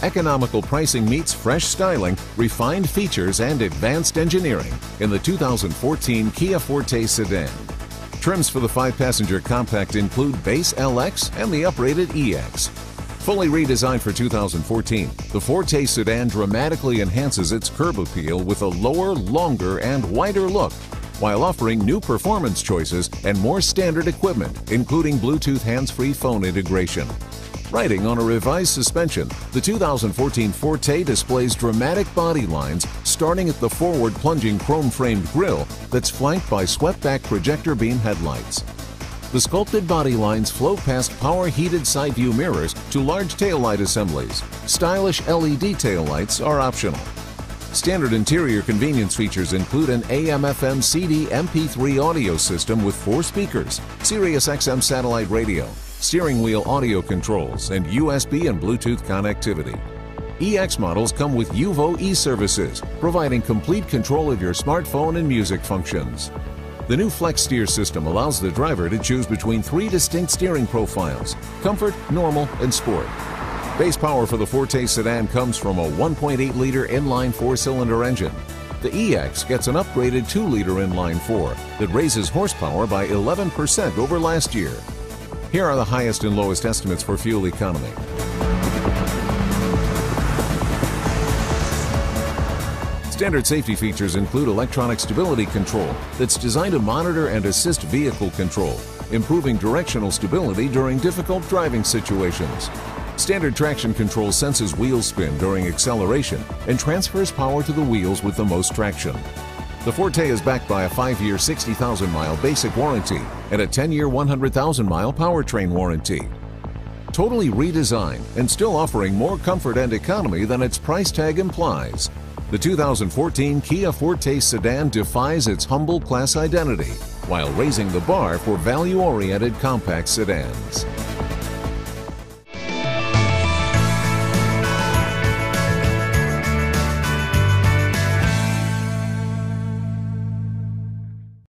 Economical pricing meets fresh styling, refined features, and advanced engineering in the 2014 Kia Forte sedan. Trims for the 5-passenger compact include base LX and the uprated EX. Fully redesigned for 2014, the Forte sedan dramatically enhances its curb appeal with a lower, longer, and wider look, while offering new performance choices and more standard equipment, including Bluetooth hands-free phone integration. Riding on a revised suspension, the 2014 Forte displays dramatic body lines starting at the forward plunging chrome-framed grille that's flanked by swept-back projector beam headlights. The sculpted body lines flow past power-heated side view mirrors to large taillight assemblies. Stylish LED taillights are optional. Standard interior convenience features include an AM/FM CD MP3 audio system with 4 speakers, Sirius XM satellite radio, steering wheel audio controls, and USB and Bluetooth connectivity. EX models come with UVO e-services, providing complete control of your smartphone and music functions. The new Flex Steer system allows the driver to choose between 3 distinct steering profiles: Comfort, Normal, and Sport. Base power for the Forte sedan comes from a 1.8-liter inline 4-cylinder engine. The EX gets an upgraded 2-liter inline 4 that raises horsepower by 11% over last year. Here are the highest and lowest estimates for fuel economy. Standard safety features include electronic stability control that's designed to monitor and assist vehicle control, improving directional stability during difficult driving situations. Standard traction control senses wheel spin during acceleration and transfers power to the wheels with the most traction. The Forte is backed by a 5-year, 60,000-mile basic warranty and a 10-year, 100,000-mile powertrain warranty. Totally redesigned and still offering more comfort and economy than its price tag implies, the 2014 Kia Forte sedan defies its humble class identity while raising the bar for value-oriented compact sedans.